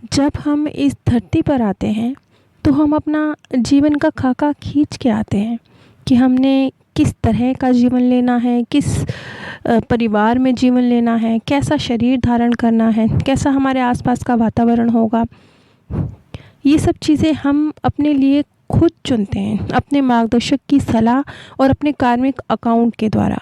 जब हम इस धरती पर आते हैं तो हम अपना जीवन का खाका खींच के आते हैं कि हमने किस तरह का जीवन लेना है, किस परिवार में जीवन लेना है, कैसा शरीर धारण करना है, कैसा हमारे आसपास का वातावरण होगा। ये सब चीज़ें हम अपने लिए खुद चुनते हैं, अपने मार्गदर्शक की सलाह और अपने कार्मिक अकाउंट के द्वारा।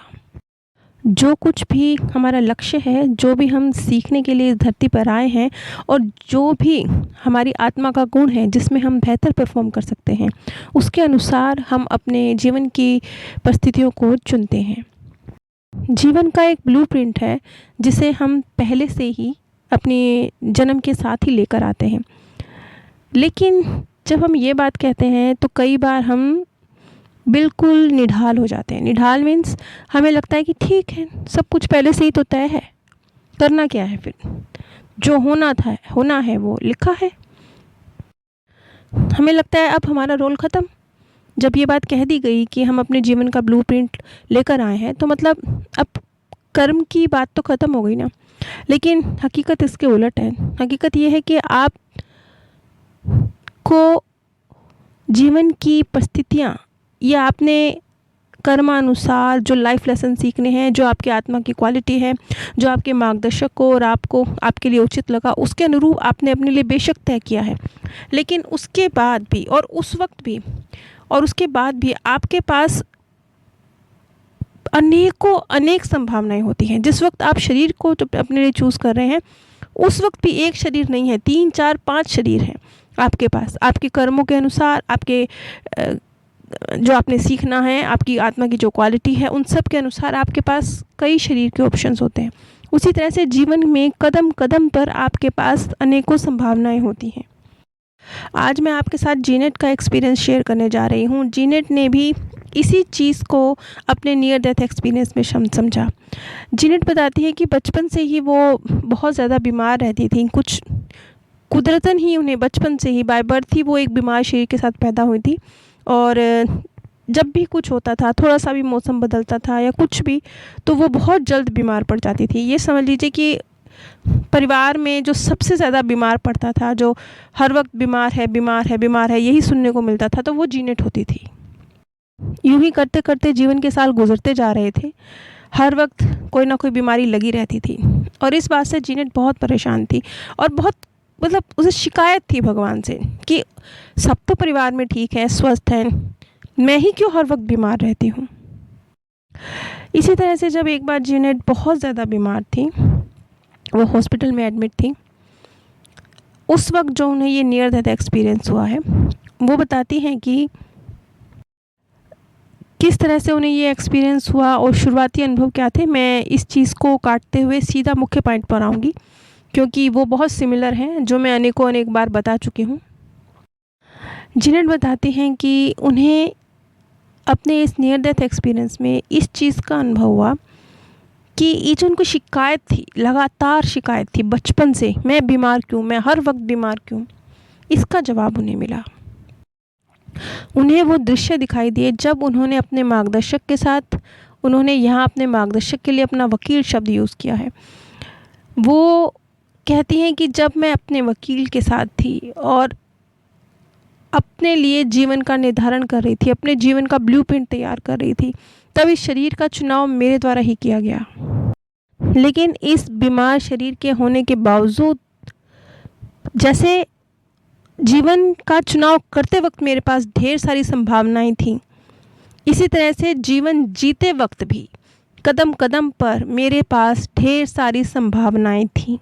जो कुछ भी हमारा लक्ष्य है, जो भी हम सीखने के लिए इस धरती पर आए हैं और जो भी हमारी आत्मा का गुण है जिसमें हम बेहतर परफॉर्म कर सकते हैं, उसके अनुसार हम अपने जीवन की परिस्थितियों को चुनते हैं। जीवन का एक ब्लूप्रिंट है जिसे हम पहले से ही अपने जन्म के साथ ही लेकर आते हैं। लेकिन जब हम ये बात कहते हैं तो कई बार हम बिल्कुल निढाल हो जाते हैं। निढाल मीन्स हमें लगता है कि ठीक है, सब कुछ पहले से ही तो तय है, करना क्या है फिर, जो होना है वो लिखा है। हमें लगता है अब हमारा रोल ख़त्म। जब ये बात कह दी गई कि हम अपने जीवन का ब्लूप्रिंट लेकर आए हैं तो मतलब अब कर्म की बात तो ख़त्म हो गई ना। लेकिन हकीकत इसके उलट है। हकीकत ये है कि आप को जीवन की परिस्थितियाँ या आपने कर्मानुसार जो लाइफ लेसन सीखने हैं, जो आपकी आत्मा की क्वालिटी है, जो आपके मार्गदर्शक को और आपको आपके लिए उचित लगा, उसके अनुरूप आपने अपने लिए बेशक तय किया है। लेकिन उसके बाद भी और उस वक्त भी और उसके बाद भी आपके पास अनेक संभावनाएं होती हैं। जिस वक्त आप शरीर को जो अपने लिए चूज़ कर रहे हैं, उस वक्त भी एक शरीर नहीं है, 3 4 5 शरीर हैं आपके पास। आपके कर्मों के अनुसार, आपके जो आपने सीखना है, आपकी आत्मा की जो क्वालिटी है, उन सब के अनुसार आपके पास कई शरीर के ऑप्शंस होते हैं। उसी तरह से जीवन में कदम कदम पर आपके पास अनेकों संभावनाएं होती हैं। आज मैं आपके साथ जीनेट का एक्सपीरियंस शेयर करने जा रही हूँ। जीनेट ने भी इसी चीज़ को अपने नियर डेथ एक्सपीरियंस में समझा। जीनेट बताती है कि बचपन से ही वो बहुत ज़्यादा बीमार रहती थी। कुछ कुदरतन ही उन्हें बचपन से ही बाय बर्थ ही वो एक बीमार शरीर के साथ पैदा हुई थी। और जब भी कुछ होता था, थोड़ा सा भी मौसम बदलता था या कुछ भी, तो वो बहुत जल्द बीमार पड़ जाती थी। ये समझ लीजिए कि परिवार में जो सबसे ज़्यादा बीमार पड़ता था, जो हर वक्त बीमार है बीमार है बीमार है यही सुनने को मिलता था, तो वो जीनेट होती थी। यूं ही करते करते जीवन के साल गुजरते जा रहे थे। हर वक्त कोई ना कोई बीमारी लगी रहती थी और इस बात से जीनेट बहुत परेशान थी और बहुत मतलब उसे शिकायत थी भगवान से कि सब तो परिवार में ठीक है, स्वस्थ हैं, मैं ही क्यों हर वक्त बीमार रहती हूँ। इसी तरह से जब एक बार जीनेट बहुत ज़्यादा बीमार थी, वो हॉस्पिटल में एडमिट थी, उस वक्त जो उन्हें ये नियर डेथ एक्सपीरियंस हुआ है, वो बताती हैं कि किस तरह से उन्हें ये एक्सपीरियंस हुआ और शुरुआती अनुभव क्या थे। मैं इस चीज़ को काटते हुए सीधा मुख्य पॉइंट पर आऊँगी क्योंकि वो बहुत सिमिलर हैं, जो मैं अनेक बार बता चुकी हूँ। जीनेट बताती हैं कि उन्हें अपने इस नियर डेथ एक्सपीरियंस में इस चीज़ का अनुभव हुआ कि ये जो उनको शिकायत थी, लगातार शिकायत थी बचपन से, मैं बीमार क्यों, मैं हर वक्त बीमार क्यों, इसका जवाब उन्हें मिला। उन्हें वो दृश्य दिखाई दिए जब उन्होंने अपने मार्गदर्शक के साथ, उन्होंने यहाँ अपने मार्गदर्शक के लिए अपना वकील शब्द यूज़ किया है। वो कहती हैं कि जब मैं अपने वकील के साथ थी और अपने लिए जीवन का निर्धारण कर रही थी, अपने जीवन का ब्लूप्रिंट तैयार कर रही थी, तब इस शरीर का चुनाव मेरे द्वारा ही किया गया। लेकिन इस बीमार शरीर के होने के बावजूद, जैसे जीवन का चुनाव करते वक्त मेरे पास ढेर सारी संभावनाएं थीं, इसी तरह से जीवन जीते वक्त भी कदम कदम पर मेरे पास ढेर सारी संभावनाएं थीं।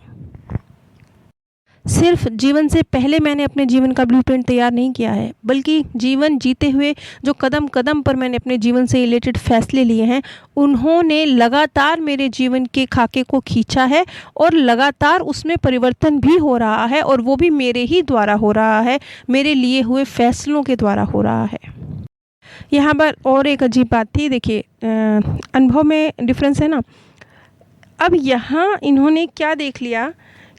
सिर्फ जीवन से पहले मैंने अपने जीवन का ब्लूप्रिंट तैयार नहीं किया है, बल्कि जीवन जीते हुए जो कदम कदम पर मैंने अपने जीवन से रिलेटेड फैसले लिए हैं, उन्होंने लगातार मेरे जीवन के खाके को खींचा है और लगातार उसमें परिवर्तन भी हो रहा है और वो भी मेरे ही द्वारा हो रहा है, मेरे लिए हुए फैसलों के द्वारा हो रहा है। यहाँ पर और एक अजीब बात थी, देखिए अनुभव में डिफरेंस है ना। अब यहाँ इन्होंने क्या देख लिया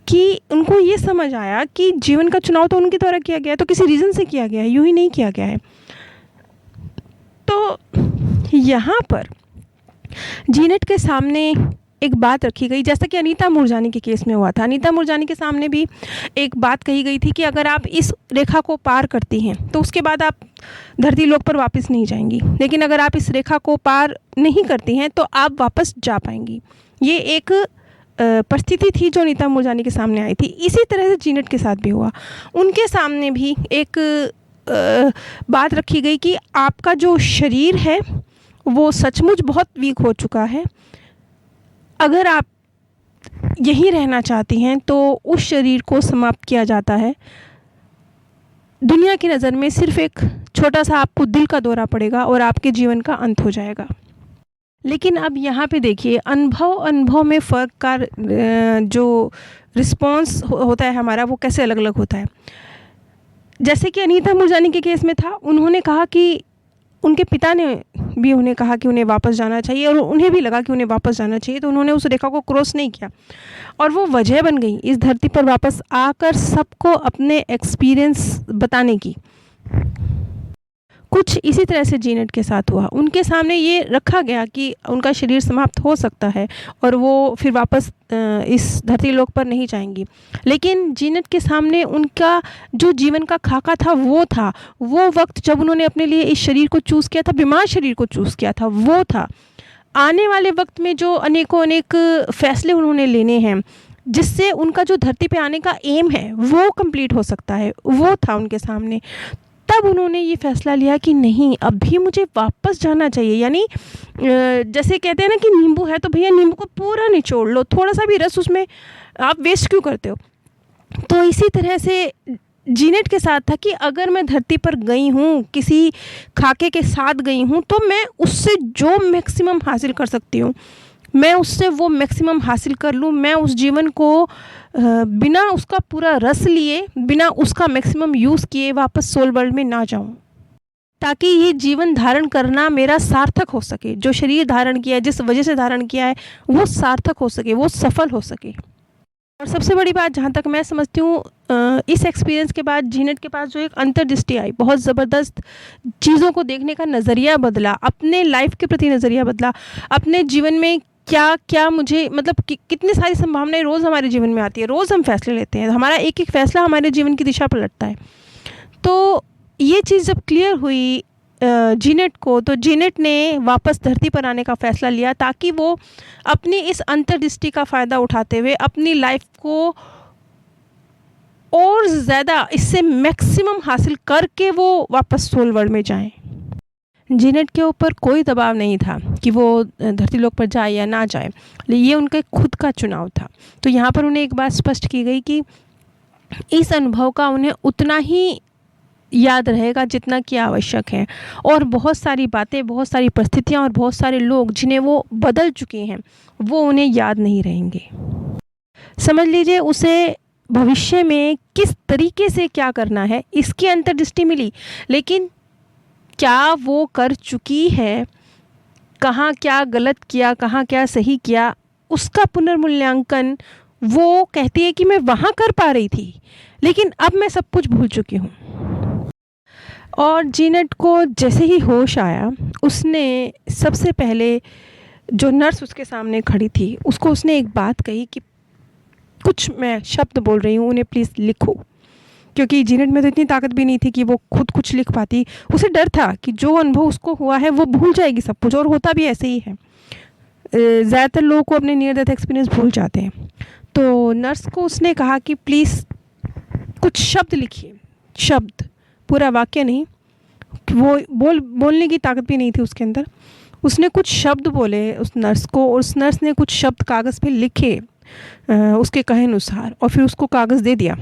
कि उनको ये समझ आया कि जीवन का चुनाव तो उनके द्वारा किया गया है, तो किसी रीज़न से किया गया है, यूं ही नहीं किया गया है। तो यहाँ पर जीनेट के सामने एक बात रखी गई, जैसा कि अनीता मूरजानी के केस में हुआ था। अनीता मूरजानी के सामने भी एक बात कही गई थी कि अगर आप इस रेखा को पार करती हैं तो उसके बाद आप धरती लोक पर वापस नहीं जाएंगी, लेकिन अगर आप इस रेखा को पार नहीं करती हैं तो आप वापस जा पाएंगी। ये एक परिस्थिति थी जो अनीता मूरजानी के सामने आई थी। इसी तरह से जीनत के साथ भी हुआ। उनके सामने भी एक बात रखी गई कि आपका जो शरीर है वो सचमुच बहुत वीक हो चुका है। अगर आप यहीं रहना चाहती हैं तो उस शरीर को समाप्त किया जाता है। दुनिया की नज़र में सिर्फ एक छोटा सा आपको दिल का दौरा पड़ेगा और आपके जीवन का अंत हो जाएगा। लेकिन अब यहाँ पे देखिए, अनुभव में फ़र्क का जो रिस्पॉन्स होता है हमारा, वो कैसे अलग अलग होता है। जैसे कि अनीता मूरजानी के केस में था, उन्होंने कहा कि उनके पिता ने भी उन्हें कहा कि उन्हें वापस जाना चाहिए और उन्हें भी लगा कि उन्हें वापस जाना चाहिए, तो उन्होंने उस रेखा को क्रॉस नहीं किया और वो वजह बन गई इस धरती पर वापस आकर सबको अपने एक्सपीरियंस बताने की। कुछ इसी तरह से जीनत के साथ हुआ। उनके सामने ये रखा गया कि उनका शरीर समाप्त हो सकता है और वो फिर वापस इस धरती लोक पर नहीं जाएंगी, लेकिन जीनत के सामने उनका जो जीवन का खाका था वो था, वो वक्त जब उन्होंने अपने लिए इस शरीर को चूज़ किया था, बीमार शरीर को चूज़ किया था, वो था। आने वाले वक्त में जो अनेक फैसले उन्होंने लेने हैं जिससे उनका जो धरती पे आने का एम है वो कंप्लीट हो सकता है, वो था उनके सामने। तब उन्होंने ये फ़ैसला लिया कि नहीं, अभी मुझे वापस जाना चाहिए। यानी जैसे कहते हैं ना कि नींबू है तो भैया नींबू को पूरा निचोड़ लो, थोड़ा सा भी रस उसमें आप वेस्ट क्यों करते हो। तो इसी तरह से जीनत के साथ था कि अगर मैं धरती पर गई हूँ, किसी खाके के साथ गई हूँ, तो मैं उससे जो मैक्सिमम हासिल कर सकती हूँ मैं उससे वो मैक्सिमम हासिल कर लूँ। मैं उस जीवन को बिना उसका पूरा रस लिए, बिना उसका मैक्सिमम यूज़ किए वापस सोल वर्ल्ड में ना जाऊँ, ताकि ये जीवन धारण करना मेरा सार्थक हो सके। जो शरीर धारण किया है, जिस वजह से धारण किया है, वो सार्थक हो सके, वो सफल हो सके। और सबसे बड़ी बात जहाँ तक मैं समझती हूँ, इस एक्सपीरियंस के बाद जीनत के पास जो एक अंतर्दृष्टि आई, बहुत ज़बरदस्त चीज़ों को देखने का नज़रिया बदला, अपने लाइफ के प्रति नज़रिया बदला, अपने जीवन में क्या क्या मुझे मतलब कितनी सारी संभावनाएं रोज़ हमारे जीवन में आती है, रोज़ हम फैसले लेते हैं, हमारा एक एक फैसला हमारे जीवन की दिशा पलटता है। तो ये चीज़ जब क्लियर हुई जीनत को, तो जीनत ने वापस धरती पर आने का फ़ैसला लिया ताकि वो अपनी इस अंतर्दृष्टि का फ़ायदा उठाते हुए अपनी लाइफ को और ज़्यादा इससे मैक्सिमम हासिल करके वो वापस सोल वर्ल्ड में जाएं। जीनत के ऊपर कोई दबाव नहीं था कि वो धरती लोक पर जाए या ना जाए, ये उनका खुद का चुनाव था। तो यहाँ पर उन्हें एक बात स्पष्ट की गई कि इस अनुभव का उन्हें उतना ही याद रहेगा जितना कि आवश्यक है, और बहुत सारी बातें, बहुत सारी परिस्थितियाँ और बहुत सारे लोग जिन्हें वो बदल चुके हैं वो उन्हें याद नहीं रहेंगे। समझ लीजिए उसे भविष्य में किस तरीके से क्या करना है इसकी अंतर्दृष्टि मिली, लेकिन क्या वो कर चुकी है, कहाँ क्या गलत किया, कहाँ क्या सही किया, उसका पुनर्मूल्यांकन वो कहती है कि मैं वहाँ कर पा रही थी, लेकिन अब मैं सब कुछ भूल चुकी हूँ। और जीनत को जैसे ही होश आया, उसने सबसे पहले जो नर्स उसके सामने खड़ी थी उसको उसने एक बात कही कि कुछ मैं शब्द बोल रही हूँ, उन्हें प्लीज़ लिखो। क्योंकि जीनत में तो इतनी ताकत भी नहीं थी कि वो खुद कुछ लिख पाती। उसे डर था कि जो अनुभव उसको हुआ है वो भूल जाएगी सब कुछ, और होता भी ऐसे ही है। ज़्यादातर लोगों को अपने नियर डेथ एक्सपीरियंस भूल जाते हैं। तो नर्स को उसने कहा कि प्लीज़ कुछ शब्द लिखिए, शब्द, पूरा वाक्य नहीं। वो बोलने की ताकत भी नहीं थी उसके अंदर। उसने कुछ शब्द बोले उस नर्स को, और उस नर्स ने कुछ शब्द कागज़ पे लिखे उसके कहे अनुसार, और फिर उसको कागज़ दे दिया।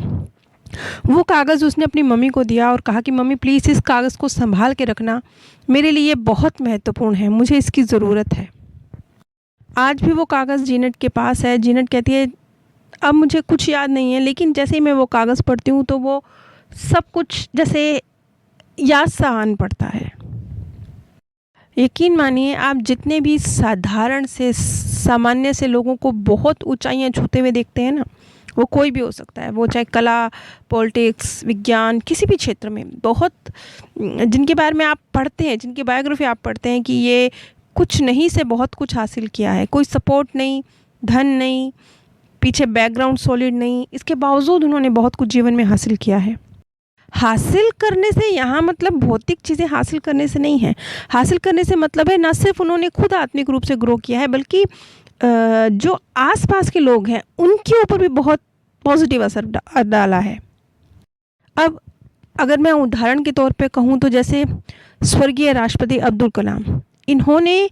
वो कागज़ उसने अपनी मम्मी को दिया और कहा कि मम्मी प्लीज़ इस कागज़ को संभाल के रखना, मेरे लिए बहुत महत्वपूर्ण है, मुझे इसकी ज़रूरत है। आज भी वो कागज़ जीनत के पास है। जीनत कहती है अब मुझे कुछ याद नहीं है, लेकिन जैसे ही मैं वो कागज़ पढ़ती हूँ तो वो सब कुछ जैसे याद सा आन पड़ता है। यकीन मानिए, आप जितने भी साधारण से सामान्य से लोगों को बहुत ऊंचाइयां छूते हुए देखते हैं ना, वो कोई भी हो सकता है, वो चाहे कला, पॉलिटिक्स, विज्ञान, किसी भी क्षेत्र में, बहुत जिनके बारे में आप पढ़ते हैं, जिनकी बायोग्राफी आप पढ़ते हैं कि ये कुछ नहीं से बहुत कुछ हासिल किया है, कोई सपोर्ट नहीं, धन नहीं, पीछे बैकग्राउंड सॉलिड नहीं, इसके बावजूद उन्होंने बहुत कुछ जीवन में हासिल किया है। हासिल करने से यहाँ मतलब भौतिक चीज़ें हासिल करने से नहीं है। हासिल करने से मतलब है ना सिर्फ उन्होंने खुद आत्मिक रूप से ग्रो किया है, बल्कि जो आसपास के लोग हैं उनके ऊपर भी बहुत पॉजिटिव असर डाला है। अब अगर मैं उदाहरण के तौर पे कहूँ तो जैसे स्वर्गीय राष्ट्रपति अब्दुल कलाम, इन्होंने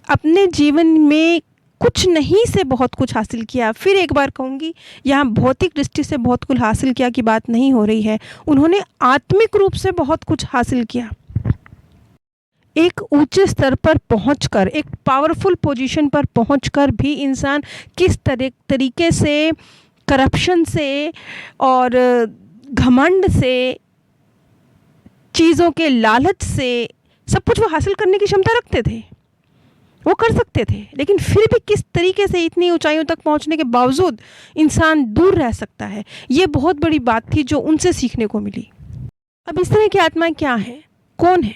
अपने जीवन में कुछ नहीं से बहुत कुछ हासिल किया। फिर एक बार कहूँगी, यहाँ भौतिक दृष्टि से बहुत कुछ हासिल किया की बात नहीं हो रही है, उन्होंने आत्मिक रूप से बहुत कुछ हासिल किया। एक ऊंचे स्तर पर पहुंचकर, एक पावरफुल पोजीशन पर पहुंचकर भी इंसान किस तरीके से करप्शन से और घमंड से, चीज़ों के लालच से सब कुछ वो हासिल करने की क्षमता रखते थे, वो कर सकते थे, लेकिन फिर भी किस तरीके से इतनी ऊंचाइयों तक पहुंचने के बावजूद इंसान दूर रह सकता है, ये बहुत बड़ी बात थी जो उनसे सीखने को मिली। अब इस तरह की आत्माएं क्या हैं, कौन है?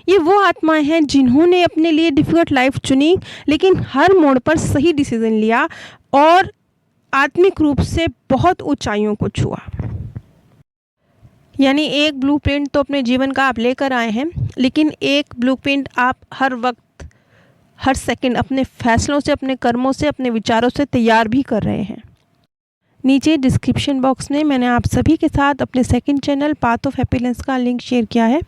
ये वो आत्माएं हैं जिन्होंने अपने लिए डिफ़िकल्ट लाइफ चुनी, लेकिन हर मोड़ पर सही डिसीजन लिया और आत्मिक रूप से बहुत ऊंचाइयों को छुआ। यानी एक ब्लूप्रिंट तो अपने जीवन का आप लेकर आए हैं, लेकिन एक ब्लूप्रिंट आप हर वक्त, हर सेकंड अपने फैसलों से, अपने कर्मों से, अपने विचारों से तैयार भी कर रहे हैं। नीचे डिस्क्रिप्शन बॉक्स में मैंने आप सभी के साथ अपने second channel path of happiness का लिंक शेयर किया है।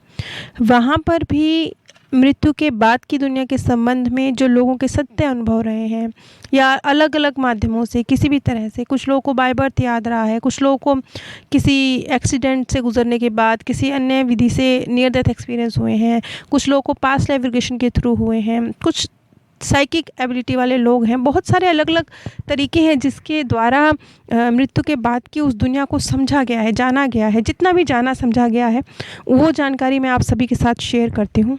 वहाँ पर भी मृत्यु के बाद की दुनिया के संबंध में जो लोगों के सत्य अनुभव रहे हैं, या अलग अलग माध्यमों से किसी भी तरह से, कुछ लोगों को बाय बर्थ याद रहा है, कुछ लोगों को किसी एक्सीडेंट से गुजरने के बाद किसी अन्य विधि से नियर डेथ एक्सपीरियंस हुए हैं, कुछ लोगों को पास्ट लाइफ रिग्रेशन के थ्रू हुए हैं, कुछ साइकिक एबिलिटी वाले लोग हैं, बहुत सारे अलग अलग तरीके हैं जिसके द्वारा मृत्यु के बाद की उस दुनिया को समझा गया है, जाना गया है। जितना भी जाना समझा गया है वो जानकारी मैं आप सभी के साथ शेयर करती हूँ।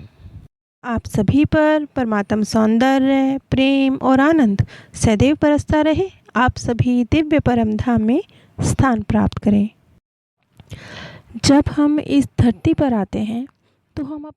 आप सभी पर परमात्म सौंदर्य, प्रेम और आनंद सदैव बरसता रहे। आप सभी दिव्य परम धाम में स्थान प्राप्त करें। जब हम इस धरती पर आते हैं तो हम अपना